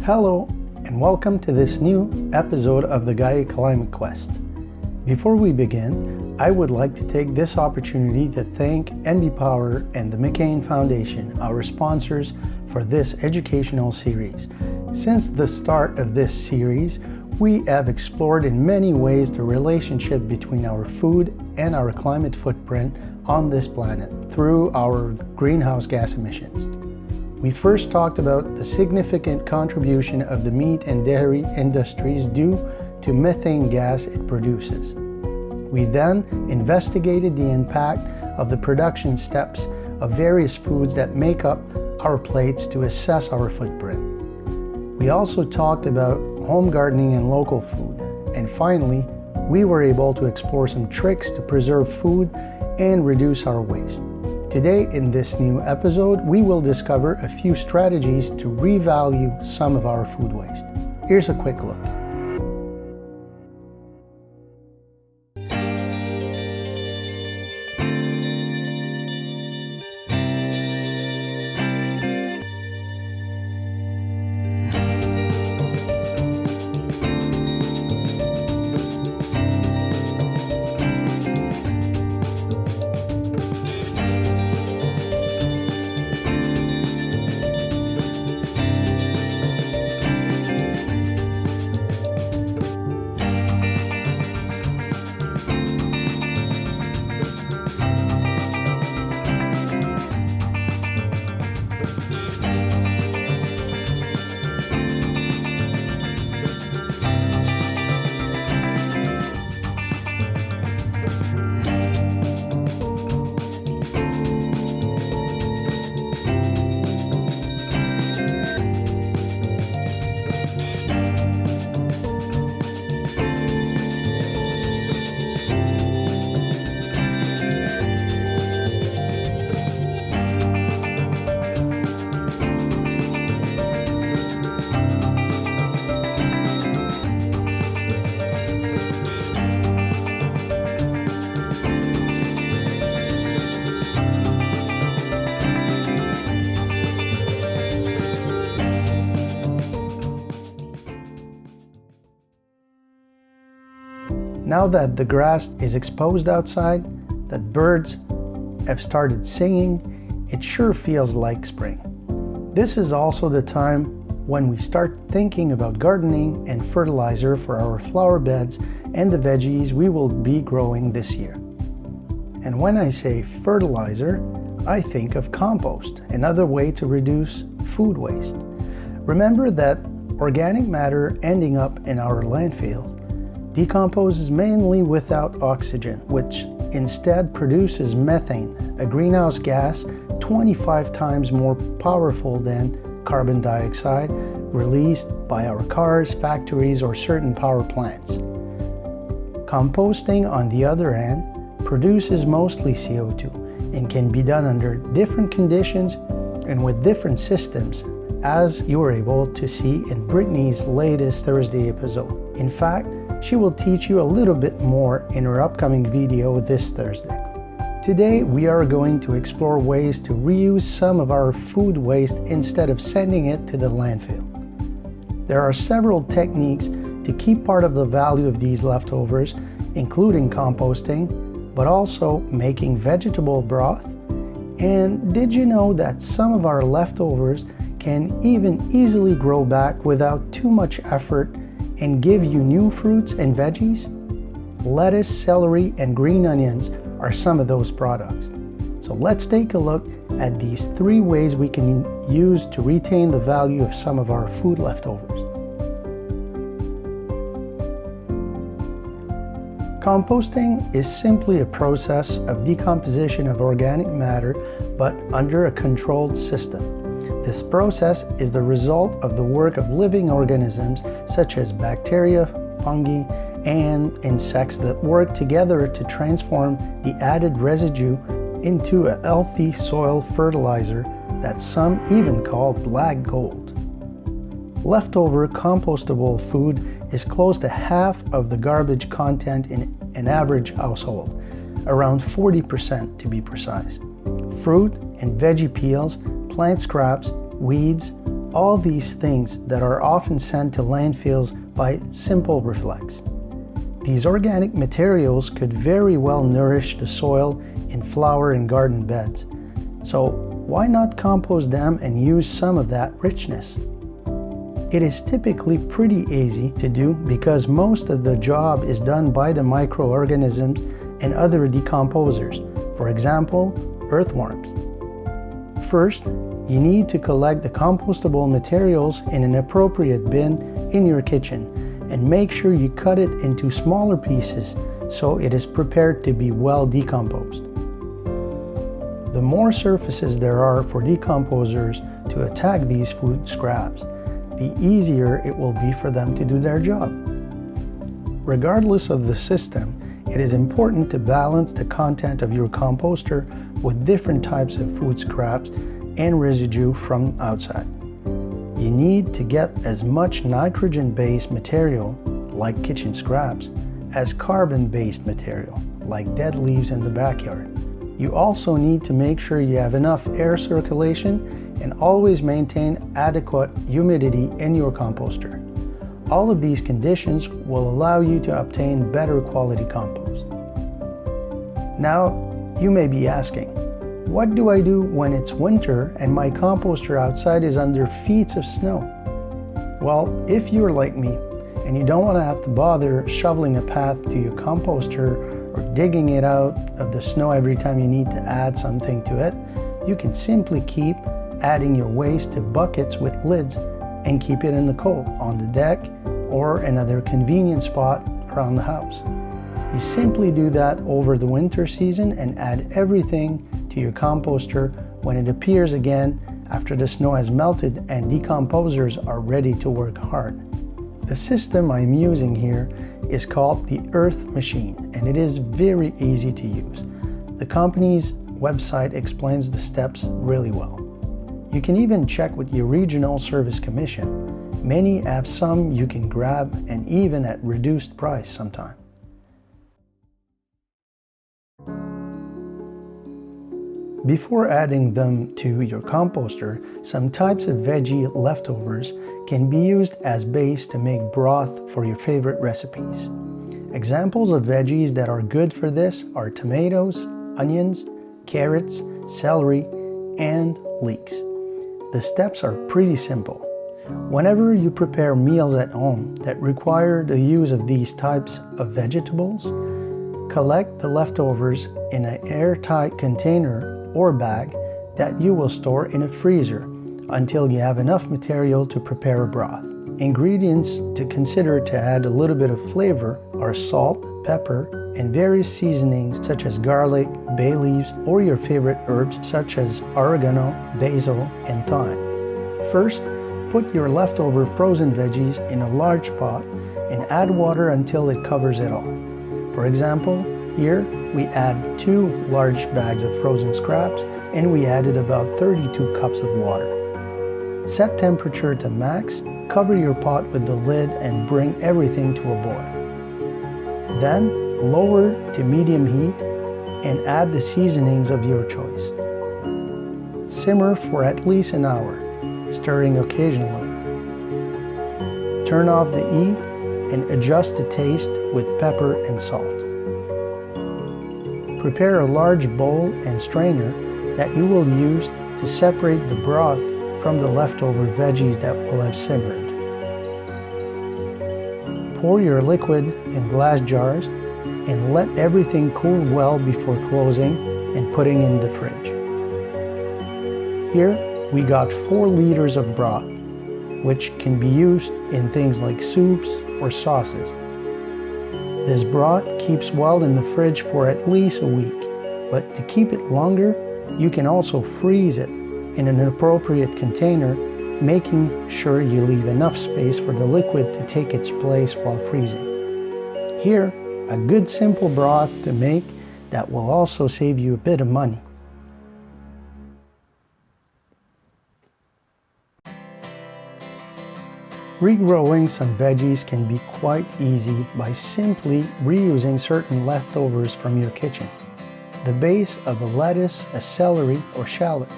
Hello, and welcome to this new episode of the Gaia Climate Quest. Before we begin, I would like to take this opportunity to thank NB Power and the McCain Foundation, our sponsors for this educational series. Since the start of this series, we have explored in many ways the relationship between our food and our climate footprint on this planet through our greenhouse gas emissions. We first talked about the significant contribution of the meat and dairy industries due to methane gas it produces. We then investigated the impact of the production steps of various foods that make up our plates to assess our footprint. We also talked about home gardening and local food. And finally, we were able to explore some tricks to preserve food and reduce our waste. Today, in this new episode, we will discover a few strategies to revalue some of our food waste. Here's a quick look. Now that the grass is exposed outside, that birds have started singing, it sure feels like spring. This is also the time when we start thinking about gardening and fertilizer for our flower beds and the veggies we will be growing this year. And when I say fertilizer, I think of compost, another way to reduce food waste. Remember that organic matter ending up in our landfill decomposes mainly without oxygen, which instead produces methane, a greenhouse gas 25 times more powerful than carbon dioxide released by our cars, factories, or certain power plants. Composting, on the other hand, produces mostly CO2 and can be done under different conditions and with different systems, as you were able to see in Brittany's latest Thursday episode. In fact, she will teach you a little bit more in her upcoming video this Thursday. Today, we are going to explore ways to reuse some of our food waste instead of sending it to the landfill. There are several techniques to keep part of the value of these leftovers, including composting, but also making vegetable broth. And did you know that some of our leftovers can even easily grow back without too much effort and give you new fruits and veggies? Lettuce, celery, and green onions are some of those products. So let's take a look at these 3 ways we can use to retain the value of some of our food leftovers. Composting is simply a process of decomposition of organic matter, but under a controlled system. This process is the result of the work of living organisms such as bacteria, fungi, and insects that work together to transform the added residue into a healthy soil fertilizer that some even call black gold. Leftover compostable food is close to half of the garbage content in an average household, around 40% to be precise. Fruit and veggie peels, plant scraps, weeds, all these things that are often sent to landfills by simple reflex. These organic materials could very well nourish the soil in flower and garden beds. So why not compost them and use some of that richness? It is typically pretty easy to do because most of the job is done by the microorganisms and other decomposers, for example, earthworms. First, you need to collect the compostable materials in an appropriate bin in your kitchen and make sure you cut it into smaller pieces so it is prepared to be well decomposed. The more surfaces there are for decomposers to attack these food scraps, the easier it will be for them to do their job. Regardless of the system, it is important to balance the content of your composter with different types of food scraps and residue from outside. You need to get as much nitrogen-based material, like kitchen scraps, as carbon-based material, like dead leaves in the backyard. You also need to make sure you have enough air circulation and always maintain adequate humidity in your composter. All of these conditions will allow you to obtain better quality compost. Now, you may be asking, what do I do when it's winter and my composter outside is under feet of snow? Well, if you're like me and you don't want to have to bother shoveling a path to your composter or digging it out of the snow every time you need to add something to it, you can simply keep adding your waste to buckets with lids and keep it in the cold on the deck or another convenient spot around the house. You simply do that over the winter season and add everything to your composter when it appears again after the snow has melted and decomposers are ready to work hard. The system I'm using here is called the Earth Machine, and it is very easy to use. The company's website explains the steps really well. You can even check with your regional service commission. Many have some you can grab, and even at reduced price sometimes. Before adding them to your composter, some types of veggie leftovers can be used as base to make broth for your favorite recipes. Examples of veggies that are good for this are tomatoes, onions, carrots, celery, and leeks. The steps are pretty simple. Whenever you prepare meals at home that require the use of these types of vegetables, collect the leftovers in an airtight container or bag that you will store in a freezer until you have enough material to prepare a broth. Ingredients to consider to add a little bit of flavor are salt, pepper, and various seasonings such as garlic, bay leaves, or your favorite herbs such as oregano, basil, and thyme. First, put your leftover frozen veggies in a large pot and add water until it covers it all. For example, here we add 2 large bags of frozen scraps and we added about 32 cups of water. Set temperature to max, cover your pot with the lid and bring everything to a boil. Then lower to medium heat and add the seasonings of your choice. Simmer for at least an hour, stirring occasionally. Turn off the heat and adjust the taste with pepper and salt. Prepare a large bowl and strainer that you will use to separate the broth from the leftover veggies that will have simmered. Pour your liquid in glass jars and let everything cool well before closing and putting in the fridge. Here we got 4 liters of broth, which can be used in things like soups or sauces. This broth keeps well in the fridge for at least a week, but to keep it longer, you can also freeze it in an appropriate container, making sure you leave enough space for the liquid to take its place while freezing. Here, a good simple broth to make that will also save you a bit of money. Regrowing some veggies can be quite easy by simply reusing certain leftovers from your kitchen. The base of a lettuce, a celery, or shallots.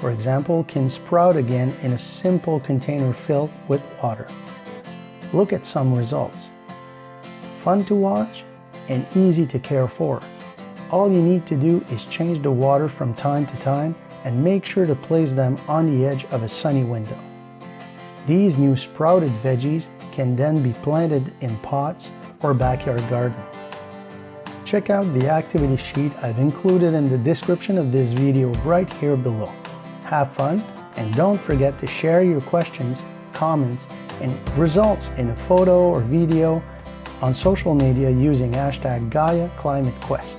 for example, can sprout again in a simple container filled with water. Look at some results. Fun to watch and easy to care for. All you need to do is change the water from time to time and make sure to place them on the edge of a sunny window. These new sprouted veggies can then be planted in pots or backyard garden. Check out the activity sheet I've included in the description of this video right here below. Have fun, and don't forget to share your questions, comments, and results in a photo or video on social media using hashtag Gaia Climate Quest.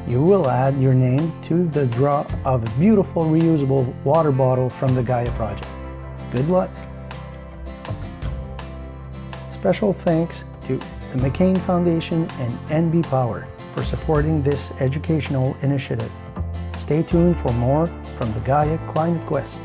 You will add your name to the draw of a beautiful reusable water bottle from the Gaia project. Good luck! Special thanks to the McCain Foundation and NB Power for supporting this educational initiative. Stay tuned for more from the Gaia Climate Quest.